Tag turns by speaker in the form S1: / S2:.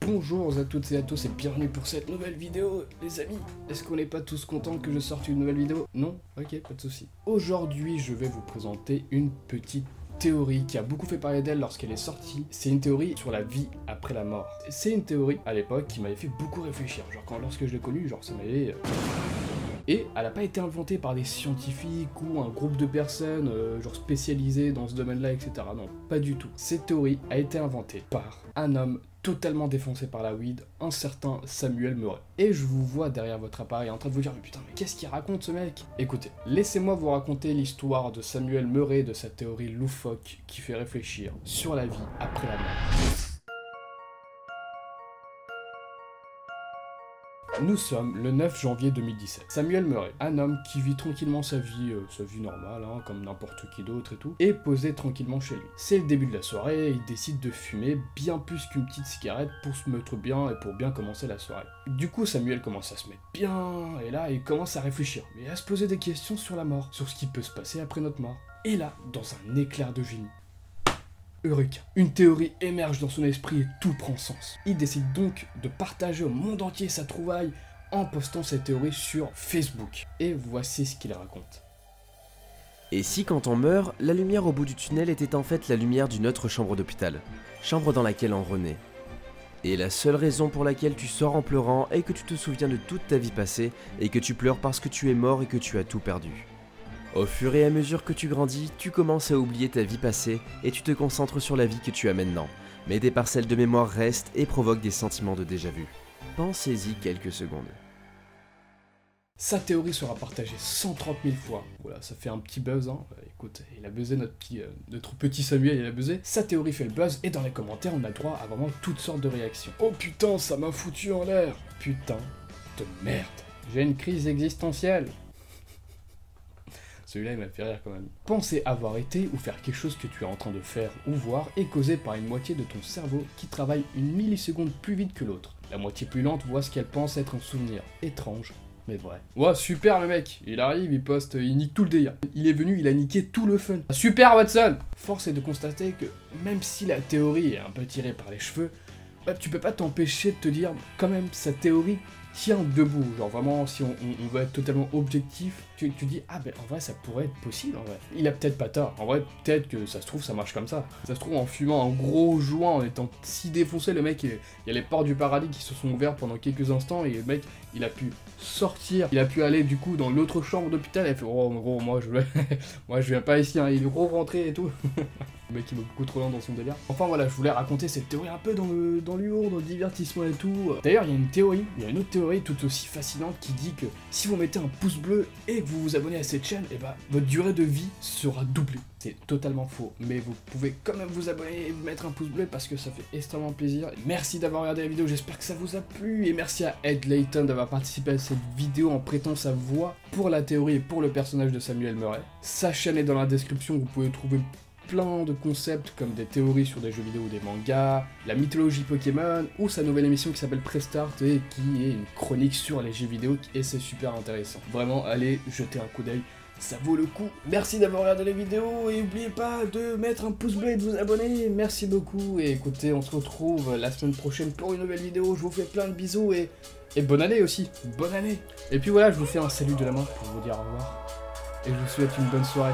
S1: Bonjour à toutes et à tous et bienvenue pour cette nouvelle vidéo, les amis. Est-ce qu'on n'est pas tous contents que je sorte une nouvelle vidéo? Non? Ok, pas de souci. Aujourd'hui, je vais vous présenter une petite théorie qui a beaucoup fait parler d'elle lorsqu'elle est sortie. C'est une théorie sur la vie après la mort. C'est une théorie, à l'époque, qui m'avait fait beaucoup réfléchir. Genre, lorsque je l'ai connue, genre, ça m'avait... Et elle n'a pas été inventée par des scientifiques ou un groupe de personnes genre spécialisées dans ce domaine-là, etc. Non, pas du tout. Cette théorie a été inventée par un homme totalement défoncé par la weed, un certain Samuel Murray. Et je vous vois derrière votre appareil en train de vous dire mais putain mais qu'est-ce qu'il raconte ce mec? Écoutez, laissez-moi vous raconter l'histoire de Samuel Murray, de sa théorie loufoque qui fait réfléchir sur la vie après la mort. Nous sommes le 9 janvier 2017. Samuel Murray, un homme qui vit tranquillement sa vie normale, hein, comme n'importe qui d'autre et tout, est posé tranquillement chez lui. C'est le début de la soirée et il décide de fumer bien plus qu'une petite cigarette pour se mettre bien et pour bien commencer la soirée. Du coup, Samuel commence à se mettre bien, et là, il commence à réfléchir, et à se poser des questions sur la mort, sur ce qui peut se passer après notre mort. Et là, dans un éclair de génie, Eureka. Une théorie émerge dans son esprit et tout prend sens. Il décide donc de partager au monde entier sa trouvaille en postant cette théorie sur Facebook. Et voici ce qu'il raconte.
S2: Et si quand on meurt, la lumière au bout du tunnel était en fait la lumière d'une autre chambre d'hôpital, chambre dans laquelle on renaît. Et la seule raison pour laquelle tu sors en pleurant est que tu te souviens de toute ta vie passée et que tu pleures parce que tu es mort et que tu as tout perdu. Au fur et à mesure que tu grandis, tu commences à oublier ta vie passée et tu te concentres sur la vie que tu as maintenant. Mais des parcelles de mémoire restent et provoquent des sentiments de déjà-vu. Pensez-y quelques secondes.
S1: Sa théorie sera partagée 130 000 fois. Voilà, ça fait un petit buzz, hein. Écoute, il a buzzé notre petit Samuel, il a buzzé. Sa théorie fait le buzz et dans les commentaires, on a droit à vraiment toutes sortes de réactions. Oh putain, ça m'a foutu en l'air. Putain de merde. J'ai une crise existentielle. Celui-là, il m'a fait rire quand même. Penser avoir été ou faire quelque chose que tu es en train de faire ou voir est causé par une moitié de ton cerveau qui travaille une milliseconde plus vite que l'autre. La moitié plus lente voit ce qu'elle pense être un souvenir. Étrange, mais vrai. Ouais, super le mec. Il arrive, il poste, il nique tout le délire. Il est venu, il a niqué tout le fun. Super Watson. Force est de constater que même si la théorie est un peu tirée par les cheveux, bah, tu peux pas t'empêcher de te dire quand même sa théorie tient debout, genre vraiment si on veut être totalement objectif, tu dis ah ben en vrai ça pourrait être possible en vrai. Il a peut-être pas tort, en vrai peut-être que ça se trouve ça marche comme ça. Ça se trouve en fumant un gros joint, en étant si défoncé, le mec il y a les portes du paradis qui se sont ouvertes pendant quelques instants et le mec il a pu sortir, il a pu aller du coup dans l'autre chambre d'hôpital et il fait oh en gros moi je viens pas ici, hein. Il est rentré et tout. Le mec il va beaucoup trop loin dans son délire. Enfin voilà, je voulais raconter cette théorie un peu dans l'humour, dans le divertissement et tout. D'ailleurs il y a une autre théorie tout aussi fascinante qui dit que si vous mettez un pouce bleu et que vous vous abonnez à cette chaîne, et bah votre durée de vie sera doublée. C'est totalement faux, mais vous pouvez quand même vous abonner et mettre un pouce bleu parce que ça fait extrêmement plaisir. Merci d'avoir regardé la vidéo, j'espère que ça vous a plu et merci à Ed Layton d'avoir participé à cette vidéo en prêtant sa voix pour la théorie et pour le personnage de Samuel Murray. Sa chaîne est dans la description, vous pouvez trouver plein de concepts comme des théories sur des jeux vidéo ou des mangas, la mythologie Pokémon, ou sa nouvelle émission qui s'appelle Prestart et qui est une chronique sur les jeux vidéo et c'est super intéressant. Vraiment, allez jeter un coup d'œil, ça vaut le coup. Merci d'avoir regardé la vidéo et n'oubliez pas de mettre un pouce bleu et de vous abonner, merci beaucoup et écoutez, on se retrouve la semaine prochaine pour une nouvelle vidéo, je vous fais plein de bisous et bonne année aussi, bonne année. Et puis voilà, je vous fais un salut de la main pour vous dire au revoir et je vous souhaite une bonne soirée.